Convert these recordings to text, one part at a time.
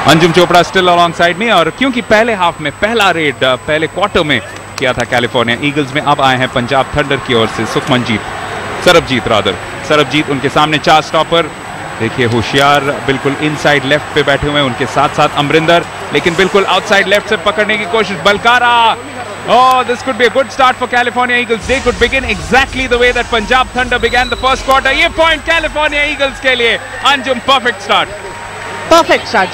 Anjum Chopra still alongside में, और क्योंकि पहले हाफ में पहला रेड पहले क्वार्टर में किया था कैलिफोर्निया ईगल्स में, अब आए हैं पंजाब थंडर की ओर से सरबजीत उनके सामने 4 स्टॉपर। देखिए होशियार बिल्कुल इनसाइड लेफ्ट पे बैठे हुए हैं, उनके साथ साथ अमरिंदर, लेकिन बिल्कुल आउटसाइड लेफ्ट से पकड़ने की कोशिश बलकारा। Oh, this could be a good start for California Eagles. They could begin exactly the way that Punjab Thunder began the first quarter. ये point California Eagles के लिए अंजुम perfect start.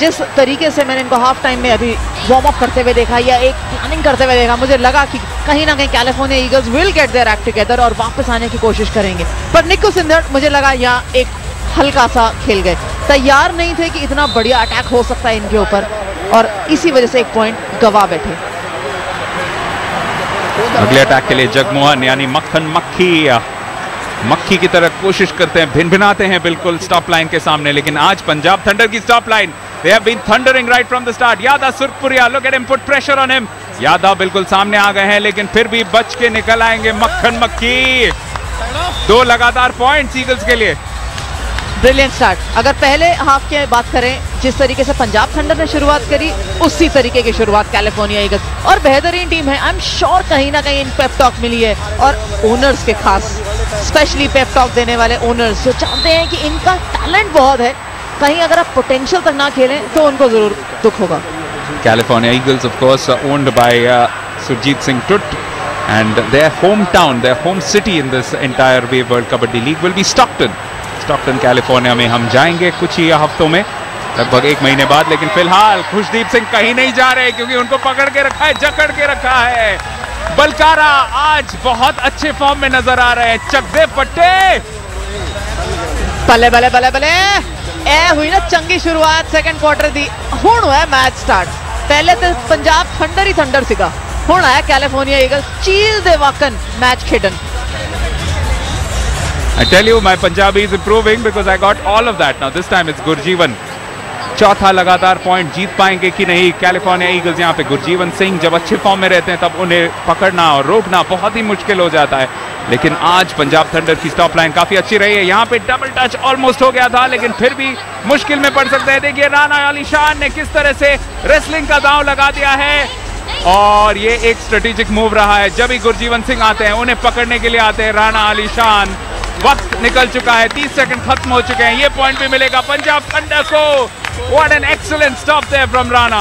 जिस तरीके से मैंने इनको हाफ टाइम में अभी वार्म अप करते हुए देखा या एक प्लानिंग करते हुए देखा, मुझे लगा कि कहीं ना कहीं California Eagles will get their act together और वापस आने की कोशिश करेंगे। पर निक्कू सिंधर मुझे लगा यहाँ एक हल्का सा खेल गए, तैयार नहीं थे कि इतना बढ़िया अटैक हो सकता है इनके ऊपर, और इसी वजह से एक पॉइंट गवा बैठे। अगले अटैक के लिए जगमोहन यानी मक्खी की तरह कोशिश करते हैं, भिनभिनाते हैं बिल्कुल स्टॉप लाइन के सामने, लेकिन आज पंजाब थंडर की stop line they have been thundering right from the start. Yadav Surpuria, look at him, put pressure on him. Yadav बिल्कुल सामने आ गए हैं, लेकिन फिर भी बच के निकल आएंगे मक्खी। 2 लगातार पॉइंट्स ईगल्स के लिए। Brilliant start. अगर पहले हाफ की बात करें, जिस तरीके से पंजाब थंडर ने शुरुआत करी, उसी तरीके की शुरुआत कैलिफोर्निया ईगल्स, और बेहतरीन टीम है। आई एम श्योर कहीं ना कहीं इन पेप टॉक मिली है, और ओनर्स के खास स्पेशली पेप टॉक देने वाले ओनर्स जो चाहते हैं कि इनका टैलेंट बहुत है, कहीं अगर आप पोटेंशियल तक ना खेलें तो उनको जरूर दुख होगा। California Eagles of course owned by Surjit Singh Tutt, and their hometown, their home city in this entire Wave World Kabaddi League will be Stockton California में हम जाएंगे कुछ ही हफ्तों में, लगभग 1 महीने बाद। लेकिन फिलहाल खुशदीप सिंह कहीं नहीं जा रहे, क्योंकि उनको पकड़ के रखा है, जकड़ के रखा है। बलकारा आज बहुत अच्छे फॉर्म में नजर आ रहे हैं, चक दे पट्टे। बल्ले ए हुई ना चंगी शुरुआत सेकंड क्वार्टर दी, हुण हुआ मैच स्टार्ट। पहले तो पंजाब थंडर ही थंडर सीगा, हुण आया कैलिफोर्निया ईगल्स चील दे वाकन match खेडन। I tell you, my Punjabi is improving because I got all of that. Now this time it's Gurjeevan. चौथा लगातार पॉइंट जीत पाएंगे कि नहीं कैलिफोर्निया ईगल्स। यहाँ पे गुरजीवन सिंह जब अच्छे फॉर्म में रहते हैं तब उन्हें पकड़ना और रोकना बहुत ही मुश्किल हो जाता है, लेकिन आज पंजाब थंडर की स्टॉप लाइन काफी अच्छी रही है। यहाँ पे डबल टच ऑलमोस्ट हो गया था, लेकिन फिर भी मुश्किल में पड़ सकते हैं। देखिए राना अली शान ने किस तरह से रेसलिंग का दांव लगा दिया है, और ये एक स्ट्रेटेजिक मूव रहा है। जब ही गुरजीवन सिंह आते हैं, उन्हें पकड़ने के लिए आते हैं राना अली शान। वक्त निकल चुका है, 30 सेकंड खत्म हो चुके हैं, ये पॉइंट भी मिलेगा पंजाब थंडर को। What an excellent stop there from Rana.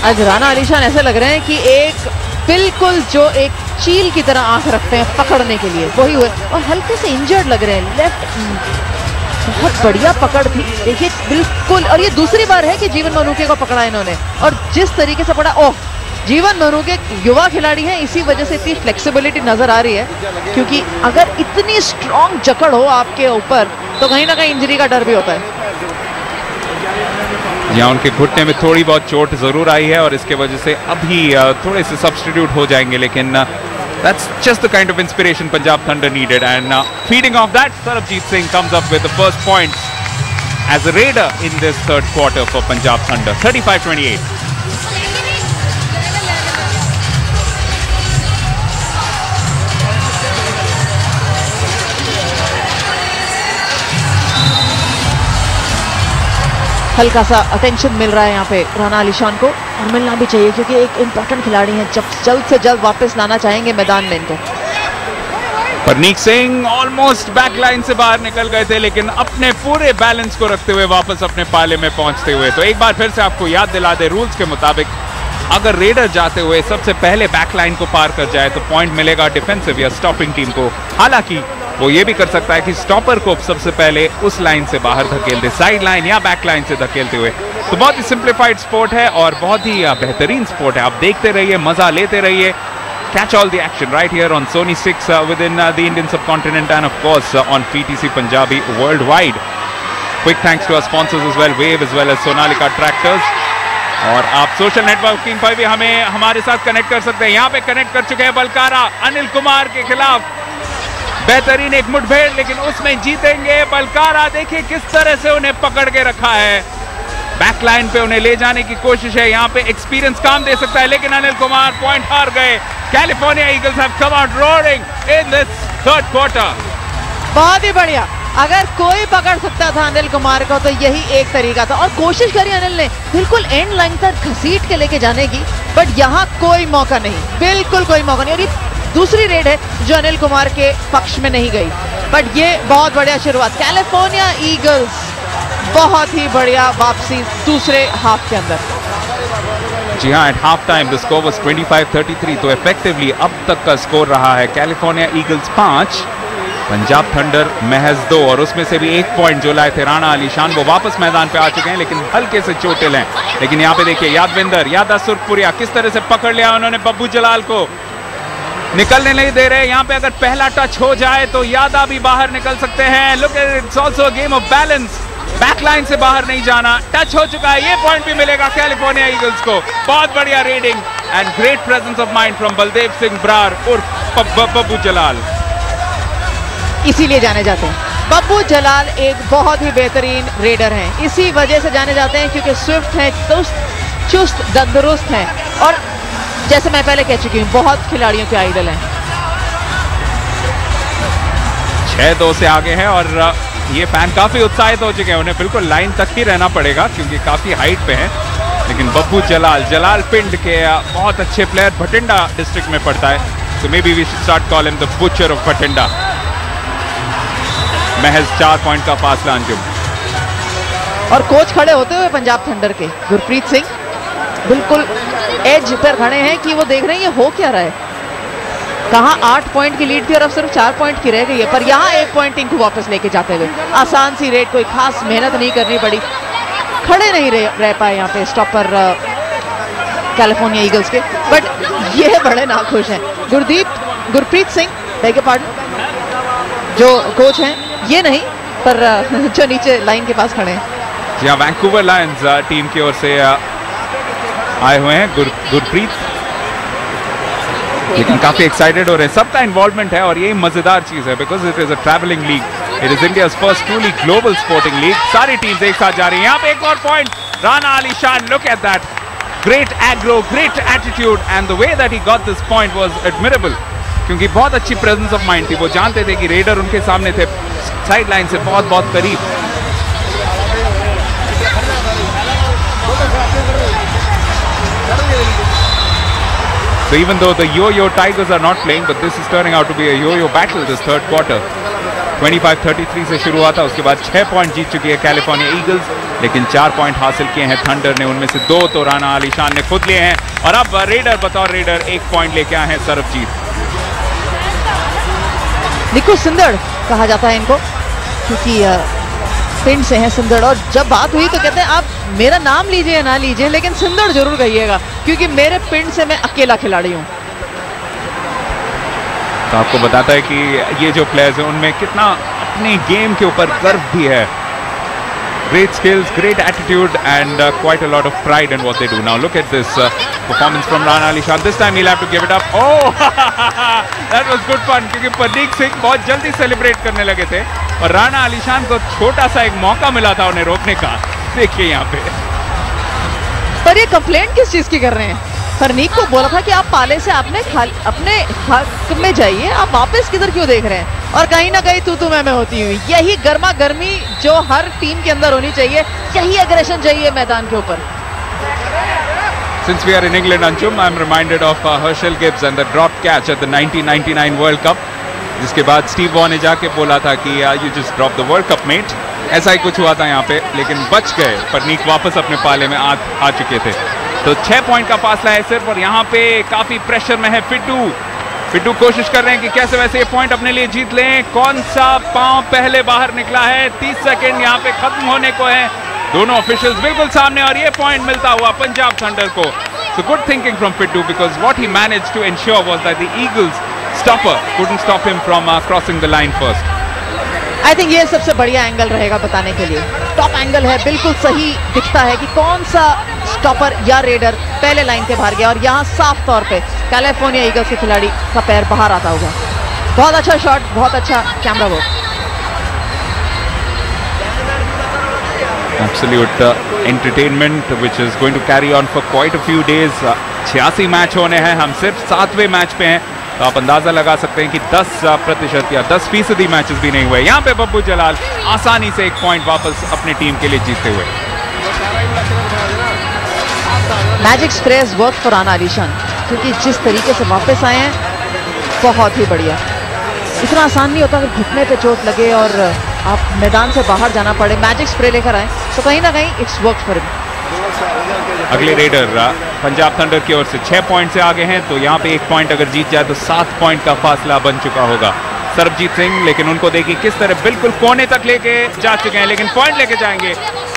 आज राना अली शान ऐसे लग रहे हैं कि एक बिल्कुल जो एक चील की तरह आंख रखते हैं पकड़ने के लिए, वही हुए, और हल्के से इंजर्ड लग रहे हैं। लेफ्ट बहुत बढ़िया पकड़ थी, देखिए बिल्कुल, और ये दूसरी बार है कि जीवन मनुके को पकड़ा इन्होंने, और जिस तरीके से पड़ा, ओह जीवन मनुके युवा खिलाड़ी हैं, इसी वजह से इतनी फ्लेक्सिबिलिटी नजर आ रही है, क्योंकि अगर इतनी स्ट्रॉन्ग जकड़ हो आपके ऊपर तो कहीं ना कहीं इंजरी का डर भी होता है। यहाँ उनके घुटने में थोड़ी बहुत चोट जरूर आई है, और इसके वजह से अभी थोड़े से सब्स्टिट्यूट हो जाएंगे, लेकिन that's just the kind of inspiration Punjab Thunder needed, and feeding off that, Sarabjit Singh comes up with the first points as a raider in this third quarter for Punjab Thunder, 35-28. हल्का सा attention मिल रहा है यहाँ पे राना अली शान को, और मिलना भी चाहिए, क्योंकि एक इंपॉर्टेंट खिलाड़ी हैं, जब जल्द से जल्द वापस लाना चाहेंगे मैदान में इनको। परनीक सिंह ऑलमोस्ट बैकलाइन से बाहर निकल गए थे, लेकिन अपने पूरे बैलेंस को रखते हुए वापस अपने पाले में पहुंचते हुए। तो एक बार फिर से आपको याद दिला दे, रूल्स के मुताबिक अगर रेडर जाते हुए सबसे पहले बैकलाइन को पार कर जाए तो पॉइंट मिलेगा डिफेंसिव या स्टॉपिंग टीम को। हालांकि वो ये भी कर सकता है कि स्टॉपर को सबसे पहले उस लाइन से बाहर धकेल दे, साइड लाइन या बैक लाइन से धकेलते हुए। तो बहुत ही सिंप्लीफाइड स्पोर्ट है और बहुत ही बेहतरीन स्पोर्ट है। आप देखते रहिए, मजा लेते रहिए। Catch all the action right here on Sony 6 within the Indian subcontinent and of course on PTC Punjabi worldwide. Quick thanks to our sponsors as well as Sonalika Tractors. और आप सोशल नेटवर्किंग पर भी हमारे साथ connect कर सकते हैं। यहाँ पे कनेक्ट कर चुके हैं बलकारा अनिल कुमार के खिलाफ। बेहतरीन एक मुठभेड़, लेकिन उसमें जीतेंगे बलकारा। देखिए किस तरह से उन्हें पकड़ के रखा है, बैकलाइन पे उन्हें ले जाने की कोशिश है। यहाँ पे एक्सपीरियंस काम दे सकता है, लेकिन अनिल कुमार पॉइंट हार गए। California eagles have come out roaring in this third quarter. बहुत ही बढ़िया, अगर कोई पकड़ सकता था अनिल कुमार को तो यही एक तरीका था, और कोशिश करी अनिल ने बिल्कुल एंड लाइन तक घसीट के लेके जाने की, बट यहाँ कोई मौका नहीं, बिल्कुल कोई मौका नहीं। और ये दूसरी रेड है जो अनिल कुमार के पक्ष में नहीं गई, बट ये बहुत बढ़िया शुरुआत। कैलिफोर्निया ईगल्स बहुत ही बढ़िया वापसी दूसरे हाफ के अंदर। जी हाँ, at half time the score was 25-33, तो इफेक्टिवली अब तक का स्कोर रहा है कैलिफोर्निया ईगल्स 5, पंजाब थंडर महज 2, और उसमें से भी 1 पॉइंट जो लाए थे राणा अली शान, वो वापस मैदान पे आ चुके हैं लेकिन हल्के से चोटिल हैं। लेकिन यहाँ पे देखिए यादविंदर सुरपुरिया किस तरह से पकड़ लिया उन्होंने बब्बू जलाल को, निकलने नहीं दे रहे। यहाँ पे अगर पहला टच हो जाए तो यादा भी बाहर निकल सकते हैं। Look it's also a game of balance, backline से बाहर नहीं जाना। टच हो चुका है, ये पॉइंट भी मिलेगा कैलिफोर्निया ईगल्स को। बहुत बढ़िया reading and great presence of mind from Baldev Singh Brar उर्फ बब्बू जलाल। इसीलिए जाने जाते हैं बब्बू जलाल, एक बहुत ही बेहतरीन रेडर हैं, इसी वजह से जाने जाते हैं क्योंकि स्विफ्ट हैं, चुस्त तंदुरुस्त हैं, और जैसे मैं पहले कह चुकी हूँ बहुत खिलाड़ियों के आइडल हैं। 6-2 से आगे हैं और ये फैन काफी उत्साहित हो चुके हैं, उन्हें बिल्कुल लाइन तक ही रहना पड़ेगा क्योंकि काफी हाइट पे हैं। लेकिन बब्बू जलाल पिंड के बहुत अच्छे प्लेयर, भटिंडा डिस्ट्रिक्ट में पड़ता है, so maybe we should start call him the butcher of Bhatinda। महज 4 पॉइंट का फासला अंजुम। और कोच खड़े होते हुए पंजाब थंडर के गुरप्रीत सिंह बिल्कुल एज पर खड़े हैं कि वो देख रहे हैं ये हो क्या रहा है। कहाँ 8 पॉइंट की लीड थी और अब सिर्फ 4 पॉइंट की रह गई है, पर यहाँ 1 पॉइंट इनको वापस लेके जाते हुए आसान सी रेड, कोई खास मेहनत नहीं करनी पड़ी, खड़े नहीं रह पाए यहाँ पे स्टॉपर कैलिफोर्निया ईगल्स के, बट ये बड़े नाखुश हैं। गुरप्रीत सिंह बेग पार्डन जो कोच हैं, ये नहीं पर जो नीचे लाइन के पास खड़े हैं। जी हाँ, वैंकूवर लायंस टीम की ओर से आए हुए हैं गुरप्रीत, लेकिन काफी एक्साइटेड हो रहे हैं। सबका इन्वॉल्वमेंट है और यही मजेदार चीज है because it is a travelling league, it is India's first truly global sporting league. सारी टीम्स एक साथ जा रही हैं। यहाँ पे एक और पॉइंट, राणा अली शान, look at that, great agro, great attitude and the way that he got this point was admirable, क्योंकि बहुत अच्छी प्रेजेंस ऑफ माइंड थी। वो जानते थे कि रेडर उनके सामने थे, साइड लाइन से बहुत बहुत करीब। So even though the Yo-Yo Tigers are not playing, but this is turning out to be a yo-yo battle this third quarter। 25-33 से शुरू हुआ था, उसके बाद 6 पॉइंट जीत चुकी है कैलिफोर्निया ईगल्स, लेकिन 4 पॉइंट हासिल किए हैं थंडर ने, उनमें से 2 तो राणा अली शान ने खुद लिए हैं। और अब रेडर बतौर रेडर 1 पॉइंट लेके आए हैं सरबजीत। निकू सिंदड़ कहा जाता है इनको क्योंकि पिंड से हैं सिंदड़, और जब बात हुई तो कहते हैं आप मेरा नाम लीजिए या ना लीजिए लेकिन सिंदड़ जरूर कहिएगा क्योंकि मेरे पिंड से मैं अकेला खिलाड़ी हूं। तो आपको बताता है कि ये जो प्लेयर्स हैं उनमें कितना अपने गेम के ऊपर गर्व भी है। Great skills, great attitude and quite a lot of pride in what they do. Now look at this performance from Rana Ali Shan. This time he'll have to give it up. Oh, that was good fun क्योंकि प्रदीप सिंह बहुत जल्दी celebrate करने लगे थे और राणा अली शान को छोटा सा एक मौका मिला था उन्हें रोकने का। देखिए यहाँ पे। पर ये कंप्लेंट किस चीज की कर रहे हैं? फरनीक को बोला था कि आप पाले से अपने हक में जाइए, आप वापस किधर क्यों देख रहे हैं? और कहीं ना कहीं तू मैं होती हुई यही गर्मा गर्मी जो हर टीम के अंदर होनी चाहिए, यही एग्रेशन चाहिए मैदान के ऊपर। Since we are in England, Anshum, I'm reminded of Herschel Gibbs and the dropped catch at the 1999 World Cup, जिसके बाद स्टीव वॉ ने जाके बोला था कि you just dropped the World Cup, mate। ऐसा ही कुछ हुआ था यहाँ पे, लेकिन बच गए। फरनीक वापस अपने पाले में आ चुके थे। तो 6 पॉइंट का फासला है सिर्फ, और यहाँ पे काफी प्रेशर में है फिड्डू कोशिश कर रहे हैं कि कैसे वैसे ये पॉइंट अपने लिए जीत लें। कौन सा पांव पहले बाहर निकला है? 30 सेकंड यहाँ पे खत्म होने को है, दोनों ऑफिशियल्स बिल्कुल सामने, और ये पॉइंट मिलता हुआ पंजाब थंडर को। So good thinking from Fiddu because what he managed to ensure was that the eagles stopper couldn't stop him from crossing the line first। I think ये सबसे बढ़िया एंगल रहेगा बताने के लिए। टॉप एंगल है, बिल्कुल सही दिखता है कि कौन सा स्टॉपर या रेडर पहले लाइन के बाहर गया, और यहाँ साफ तौर पे कैलिफोर्निया ईगल्स के खिलाड़ी का पैर बाहर आता होगा। बहुत अच्छा शॉट, बहुत अच्छा camera work. Absolute entertainment which is going to carry on for quite a few days। 86 match होने हैं, हम सिर्फ 7वें मैच पे हैं। तो आप अंदाजा लगा सकते हैं कि 10% या 10% मैचेस भी नहीं हुए। यहाँ पे बब्बू जलाल आसानी से 1 पॉइंट वापस अपनी टीम के लिए जीतते हुए। Magic spells work for Rana Alishan, क्योंकि जिस तरीके से वापस आए हैं बहुत ही बढ़िया। इतना आसान नहीं होता अगर घुटने पे चोट लगे और आप मैदान से बाहर जाना पड़े, मैजिक स्प्रे लेकर आए तो कहीं ना कहीं इट्स वर्क फॉर हिम। अगले रेडर पंजाब थंडर की ओर से 6 पॉइंट से आगे हैं, तो यहाँ पे 1 पॉइंट अगर जीत जाए तो 7 पॉइंट का फासला बन चुका होगा। सरबजीत सिंह, लेकिन उनको देखिए किस तरह बिल्कुल कोने तक लेके जा चुके हैं, लेकिन पॉइंट लेके जाएंगे।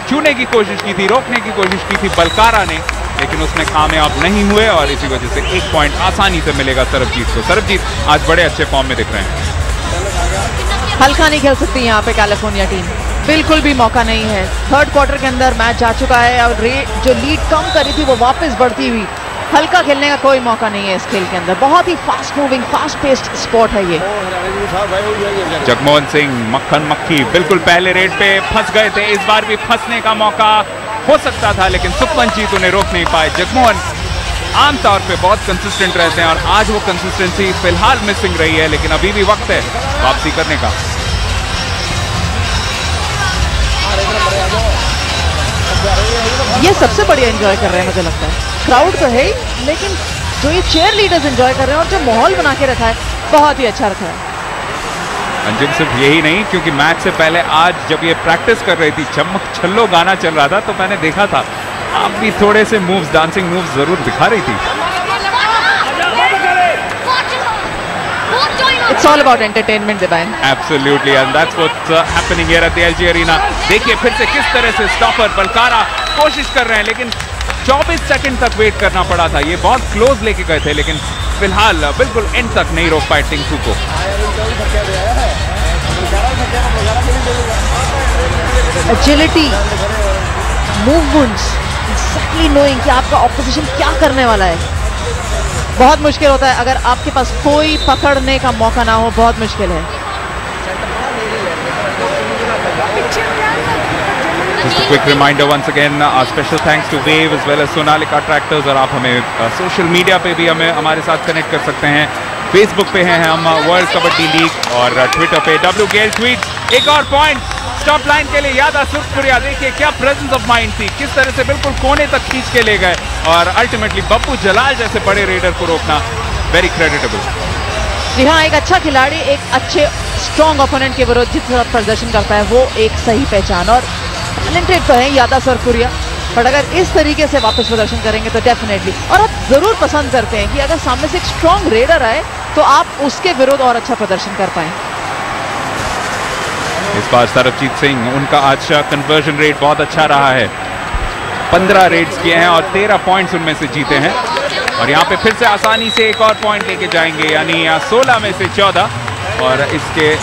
छूने की कोशिश की थी, रोकने की कोशिश की थी बलकारा ने, लेकिन उसमें कामयाब नहीं हुए और इसी वजह से 1 पॉइंट आसानी से मिलेगा सरबजीत को। सरबजीत आज बड़े अच्छे फॉर्म में दिख रहे हैं। हल्का नहीं खेल सकती यहाँ पे कैलिफोर्निया टीम, बिल्कुल भी मौका नहीं है। थर्ड क्वार्टर के अंदर मैच जा चुका है और जो लीड कम करी थी वो वापस बढ़ती हुई, हल्का खेलने का कोई मौका नहीं है इस खेल के अंदर। बहुत ही fast moving, fast paced sport है ये। जगमोहन सिंह मक्खन मक्खी बिल्कुल पहले रेड पे फंस गए थे, इस बार भी फंसने का मौका हो सकता था, लेकिन सुखमन जीत उन्हें रोक नहीं पाए। जगमोहन आमतौर पे बहुत कंसिस्टेंट रहते हैं और आज वो कंसिस्टेंसी फिलहाल मिसिंग रही है, लेकिन अभी भी वक्त है वापसी करने का। ये सबसे बढ़िया एंजॉय कर रहे हैं मुझे लगता है। क्राउड तो है ही, लेकिन जो ये चेयर लीडर्स एंजॉय कर रहे हैं और जो माहौल बना के रखा है बहुत ही अच्छा रखा है। अंजुम सिर्फ यही नहीं, क्योंकि मैच से पहले आज जब ये प्रैक्टिस कर रही थी, चमक छल्लो गाना चल रहा था, तो मैंने देखा था आप भी थोड़े से मूव्स, डांसिंग मूव्स जरूर दिखा रही थी। It's all about entertainment, Dibayan. Absolutely, and that's what's happening here at the LG Arena. देखिए फिर से किस तरह से स्टॉपर बलकारा कोशिश कर रहे हैं, लेकिन 24 सेकंड तक वेट करना पड़ा था। ये बहुत क्लोज लेके गए थे, लेकिन फिलहाल बिल्कुल एंड तक नहीं रोक पाए टिंकू को। एजिलिटी, मूवमेंट्स, एक्जैक्टली नोइंग कि आपका ऑपोजिशन क्या करने वाला है, बहुत मुश्किल होता है। अगर आपके पास कोई पकड़ने का मौका ना हो, बहुत मुश्किल है। Just a quick reminder once again, our special thanks to Wave as well as Sonalika Tractors। और आप हमें सोशल मीडिया पे भी हमारे साथ कनेक्ट कर सकते हैं। फेसबुक पे हैं हम वर्ल्ड कबड्डी लीग और ट्विटर पे WKL ट्वीट। एक और पॉइंट स्टॉप लाइन के लिए यादा सुरखपुरिया, देखिए क्या प्रेजेंस ऑफ माइंड थी, किस तरह से बिल्कुल कोने तक खींच के ले गए और अल्टीमेटली बब्बू जलाल जैसे बड़े रेडर को रोकना वेरी क्रेडिटेबल। जी हाँ, एक अच्छा खिलाड़ी एक अच्छे स्ट्रॉन्ग ओपोनेंट के विरुद्ध जिस तरह प्रदर्शन करता है वो एक सही पहचान, और टैलेंटेड तो है यादा सुरखपुरिया, बट अगर इस तरीके से वापस प्रदर्शन करेंगे तो डेफिनेटली, और आप जरूर पसंद करते हैं कि अगर सामने से एक स्ट्रॉन्ग रेडर आए तो आप उसके विरुद्ध और अच्छा प्रदर्शन कर पाए। इस बार सरबजीत सिंह, उनका आज कन्वर्जन रेट बहुत अच्छा रहा है, 15 रेड्स किए हैं और 13 पॉइंट्स उनमें से जीते हैं, और यहाँ पे फिर से आसानी से एक और पॉइंट लेके जाएंगे, यानी 16 में से 14, और इसके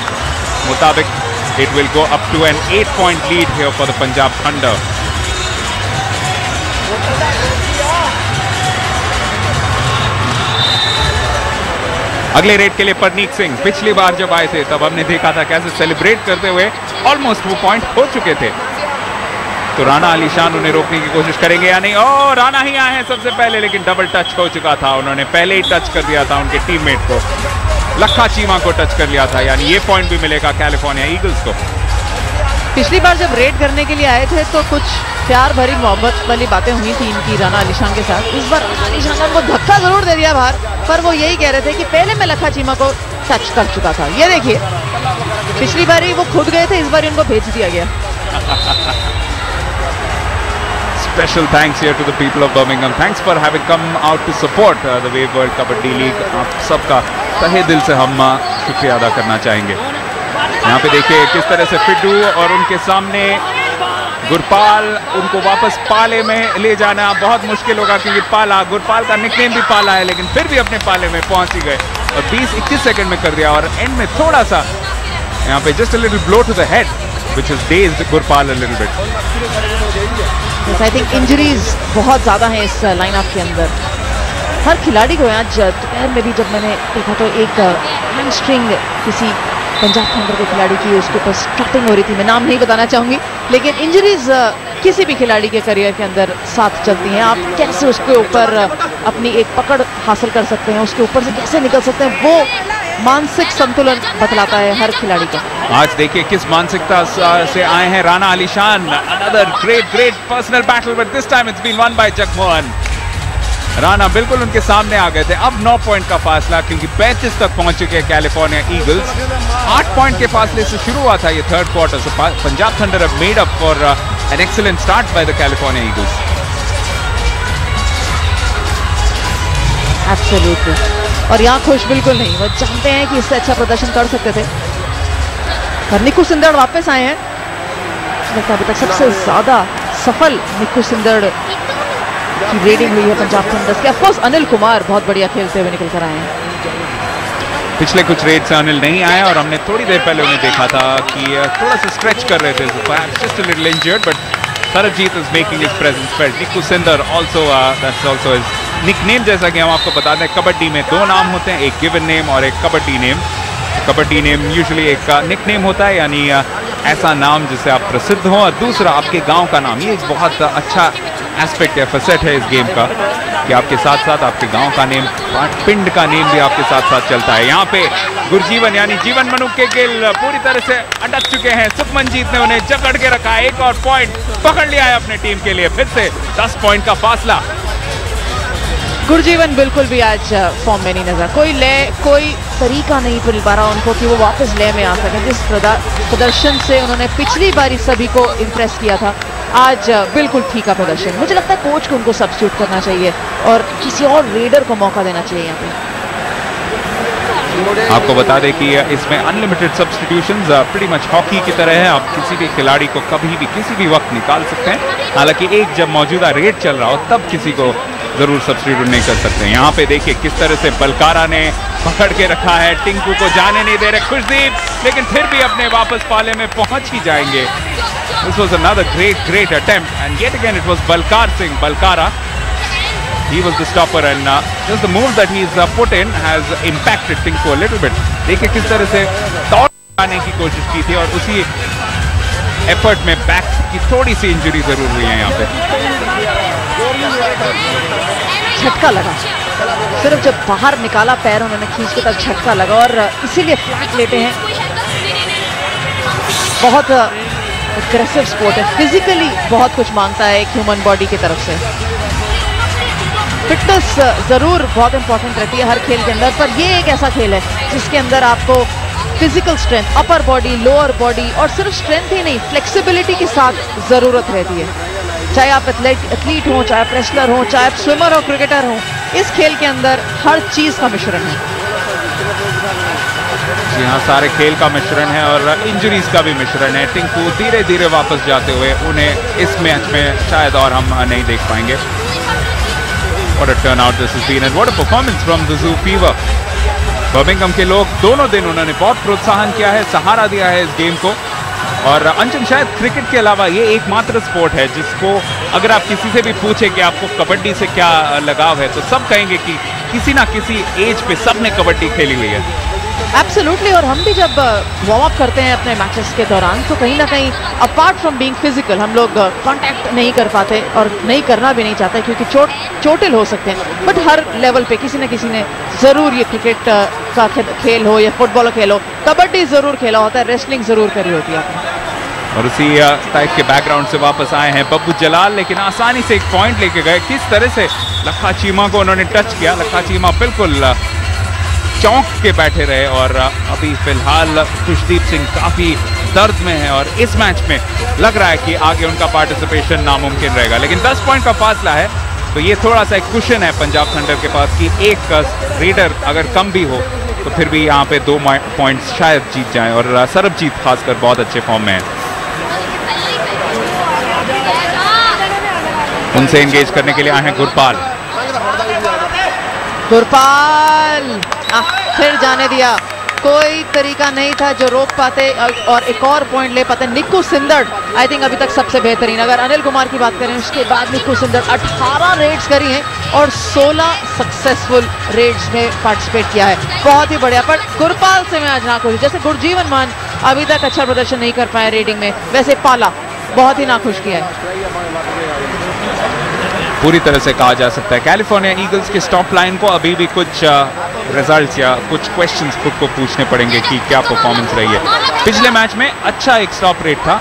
मुताबिक it will go up to an 8-point lead here for the Punjab Thunder। अगले रेड के लिए परनीक सिंह, पिछली बार जब आए थे तब हमने देखा था कैसे सेलिब्रेट करते हुए ऑलमोस्ट वो पॉइंट हो चुके थे, तो राना अलीशान उन्हें रोकने की कोशिश करेंगे या नहीं। ओ, राना ही आए हैं सबसे पहले, लेकिन डबल टच हो चुका था, उन्होंने पहले ही टच कर दिया था उनके टीममेट को, लखा चीमा को टच कर लिया था, यानी ये पॉइंट भी मिलेगा कैलिफोर्निया ईगल्स को। पिछली बार जब रेड करने के लिए आए थे तो कुछ प्यार भरी मोहब्बत वाली बातें हुई थी इनकी राना अलीशान के साथ। इस बार राना अलीशान ने उनको धक्का जरूर दे दिया बाहर, पर वो यही कह रहे थे कि पहले मैं लखा चीमा को टच कर चुका था। ये देखिए, पिछली बार ही वो खुद गए थे, इस बार उनको भेज दिया गया। Special thanks here to the people of Birmingham. Thanks for having come out to support the Wave World Kabaddi League। आप सबका तहे दिल से हम शुक्रिया अदा करना चाहेंगे। यहाँ पे देखिए किस तरह से फिड्डू और उनके सामने गुरपाल, उनको वापस पाले में ले जाना बहुत मुश्किल होगा, क्योंकि पाला, गुरपाल का निकनेम भी पाला है, लेकिन फिर भी अपने पाले में पहुंच ही गए और 20-21 सेकंड में कर दिया, और एंड में थोड़ा सा यहाँ पे just a little blow to the head which is dazed Gurpal a little bit. I think injuries बहुत ज़्यादा हैं इस लाइनअप के अंदर। हर खिलाड़ी को आज दोपहर में भी जब मैंने देखा तो एक हैमस्ट्रिंग किसी पंजाब थंडर के खिलाड़ी की, उसके ऊपर स्टार्टिंग हो रही थी, मैं नाम नहीं बताना चाहूँगी, लेकिन इंजरीज किसी भी खिलाड़ी के करियर के अंदर साथ चलती हैं। आप कैसे उसके ऊपर अपनी एक पकड़ हासिल कर सकते हैं, उसके ऊपर से कैसे निकल सकते हैं, वो मानसिक संतुलन बतलाता है हर खिलाड़ी का। आज देखिए किस मानसिकता से आए हैं Rana Ali Shan. Another great personal battle, but this time it's been won by Jagmohan. Rana बिल्कुल उनके सामने आ गए थे। अब 9 पॉइंट का फासला, क्योंकि 35 तक पहुंच चुके हैं कैलिफोर्निया ईगल्स। 8 पॉइंट के फासले से शुरू हुआ था ये third quarter. So Punjab thunder have made up for an excellent start by the California eagles. Absolutely. और यहाँ खुश बिल्कुल नहीं, वो जानते हैं कि इससे अच्छा प्रदर्शन कर सकते थे। और निक्कू सिंदड़ वापस आए हैं। अभी तक सबसे ज्यादा सफल निक्कू सिंदड़ की रेटिंग हुई है पंजाब थंडर्स की। ऑफ कोर्स अनिल कुमार बहुत बढ़िया खेलते हुए निकल कर आए हैं। पिछले कुछ रेड से अनिल नहीं आए और हमने थोड़ी देर पहले उन्हें देखा था कि थोड़ा सा स्ट्रेच कर रहे थे, just a little injured, but Sarabjit is making his presence felt. Nikku Sindar also that's also his nickname. जैसा कि हम आपको बता दें, कबड्डी में 2 नाम होते हैं, एक गिवन नेम और एक kabaddi name. Kabaddi name usually एक निकनेम होता है, यानी ऐसा नाम जिससे आप प्रसिद्ध हो, और दूसरा आपके गांव का नाम। ये एक बहुत अच्छा एस्पेक्ट है, फसेट है इस गेम का, कि आपके साथ साथ आपके गांव का नेम, पिंड का नेम भी आपके साथ साथ चलता है। यहाँ पे गुरजीवन यानी जीवन मनुक के गिल पूरी तरह से अटक चुके हैं। सुखमनजीत ने उन्हें जकड़ के रखा है। एक और पॉइंट पकड़ लिया है अपने टीम के लिए। फिर से 10 पॉइंट का फासला। गुरजीवन बिल्कुल भी आज फॉर्म में नहीं नजर। कोई तरीका नहीं मिल पा रहा उनको कि वो वापस ले में आ सके। जिस प्रदर्शन से उन्होंने पिछली बारी सभी को इम्प्रेस किया था, आज बिल्कुल फीका प्रदर्शन। मुझे लगता है कोच को उनको सब्स्टिट्यूट करना चाहिए और किसी और रेडर को मौका देना चाहिए यहाँ पे। आपको बता दें कि इसमें unlimited substitutions pretty much hockey की तरह है। आप किसी भी खिलाड़ी को कभी भी किसी भी वक्त निकाल सकते हैं। हालांकि एक जब मौजूदा रेड चल रहा हो तब किसी को जरूर सब्स्टिट्यूट नहीं कर सकते। यहाँ पे देखिए किस तरह से बलकारा ने पकड़ के रखा है, टिंकू को जाने नहीं दे रहे खुशदीप, लेकिन फिर भी अपने वापस पाले में पहुंच ही जाएंगे। This was another great attempt, and yet again it was Balkar Singh, Balkara. He was the stopper, and just the move that he's put in has impacted Tinku a little bit. देखिए किस तरह से दौड़ आने की कोशिश की थी और उसी एफर्ट में बैक की थोड़ी सी इंजरी जरूर हुई है यहाँ पे। झटका लगा, सिर्फ जब बाहर निकाला पैर उन्होंने खींच के, तब झटका लगा और इसीलिए फ्लैट लेते हैं। बहुत एग्रेसिव स्पोर्ट है, फिजिकली बहुत कुछ मांगता है एक ह्यूमन बॉडी की तरफ से। फिटनेस जरूर बहुत इंपॉर्टेंट रहती है हर खेल के अंदर, पर ये एक ऐसा खेल है जिसके अंदर आपको physical strength, upper body, lower body, और सिर्फ स्ट्रेंथ ही नहीं, फ्लेक्सिबिलिटी की साथ जरूरत रहती है। चाहे आप एथलीट हो, चाहे आप रेसलर हो, चाहे आप स्विमर हो, क्रिकेटर हो, इस खेल के अंदर हर चीज का मिश्रण है। जी हाँ, सारे खेल का मिश्रण है और इंजरीज का भी मिश्रण है। टिंकू धीरे धीरे वापस जाते हुए, उन्हें इस मैच में शायद और हम नहीं देख पाएंगे। What a turnout this has been and what a performance from the Zoo Fever. Birmingham के लोग दोनों दिन उन्होंने बहुत प्रोत्साहन किया है, सहारा दिया है इस गेम को। और अंशुल, शायद क्रिकेट के अलावा ये एकमात्र स्पोर्ट है जिसको अगर आप किसी से भी पूछे कि आपको कबड्डी से क्या लगाव है, तो सब कहेंगे कि किसी ना किसी एज पे सबने कबड्डी खेली हुई है। एब्सोल्युटली। और हम भी जब वार्म अप करते हैं अपने मैचेस के दौरान, तो कहीं ना कहीं अपार्ट फ्रॉम बीइंग फिजिकल हम लोग कांटेक्ट नहीं कर पाते और नहीं करना भी नहीं चाहते, क्योंकि चोटिल हो सकते हैं। बट हर लेवल पे किसी न किसी ने जरूर, ये क्रिकेट का खेल हो या फुटबॉल खेल हो, कबड्डी जरूर खेला होता है, रेसलिंग जरूर करी होती है। और उसी टाइप के बैकग्राउंड से वापस आए हैं बब्बू जलाल, लेकिन आसानी से एक पॉइंट लेके गए। किस तरह से लखा चीमा को उन्होंने टच किया। लखा चीमा बिल्कुल चौंक के बैठे रहे और अभी फिलहाल खुशदीप सिंह काफी दर्द में है और इस मैच में लग रहा है कि आगे उनका पार्टिसिपेशन नामुमकिन रहेगा। लेकिन 10 पॉइंट का फासला है, तो ये थोड़ा सा एक कुशन है पंजाब थंडर के पास कि एक रेडर अगर कम भी हो तो फिर भी यहाँ पे 2 पॉइंट्स शायद जीत जाएं। और सरबजीत खासकर बहुत अच्छे फॉर्म में है। उनसे एंगेज करने के लिए आए हैं गुरपाल। फिर जाने दिया, कोई तरीका नहीं था जो रोक पाते और एक और पॉइंट ले पाते। निक्कू सिंदड़ आई थिंक अभी तक सबसे बेहतरीन। अगर अनिल कुमार की बात करें, उसके बाद निक्कू सिंदड़ 18 रेड्स करी हैं और 16 सक्सेसफुल रेड्स में पार्टिसिपेट किया है। बहुत ही बढ़िया। पर गुरपाल से मैं आज ना खुश, जैसे गुरजीवन मान अभी तक अच्छा प्रदर्शन नहीं कर पाए रेडिंग में, वैसे पाला बहुत ही नाखुश किया है। पूरी तरह से कहा जा सकता है कैलिफोर्निया ईगल्स के स्टॉप लाइन को अभी भी कुछ रिजल्ट्स या कुछ क्वेश्चंस खुद को पूछने पड़ेंगे कि क्या परफॉर्मेंस रही है। पिछले मैच में अच्छा एक स्टॉप रेट था,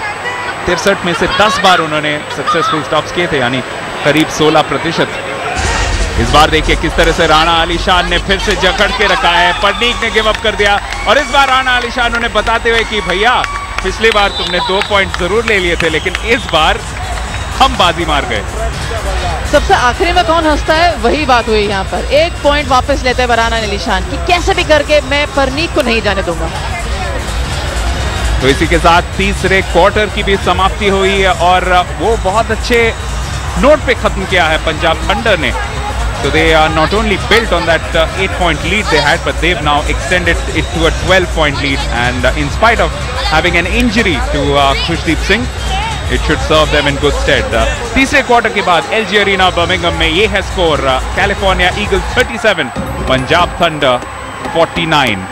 63 में से 10 बार उन्होंने सक्सेसफुल स्टॉप्स किए थे, यानी करीब 16%। इस बार देखिए किस तरह से राणा अली शान ने फिर से जकड़ के रखा है, पटनीक ने गिव अप कर दिया और इस बार राणा अली शान उन्हें बताते हुए कि भैया पिछली बार तुमने 2 पॉइंट जरूर ले लिए थे लेकिन इस बार हम बाजी मार गए। सबसे आखिरी में कौन हंसता है वही बात हुई यहाँ पर। 1 पॉइंट वापस लेते हैं राणा अली शान कि कैसे भी करके मैं परनीक को नहीं जाने दूंगा। तो इसी के साथ तीसरे क्वार्टर की भी समाप्ति हुई है और वो बहुत अच्छे नोट पे खत्म किया है पंजाब थंडर ने। So they are not only built on that 8-point lead they had, but they've now extended it to a 12-point lead. And in spite of having an injury to Khushdeep Singh, it should serve them in good stead. तीसरे quarter के बाद LG Arena Birmingham में ये है score, California eagles 37, Punjab thunder 49।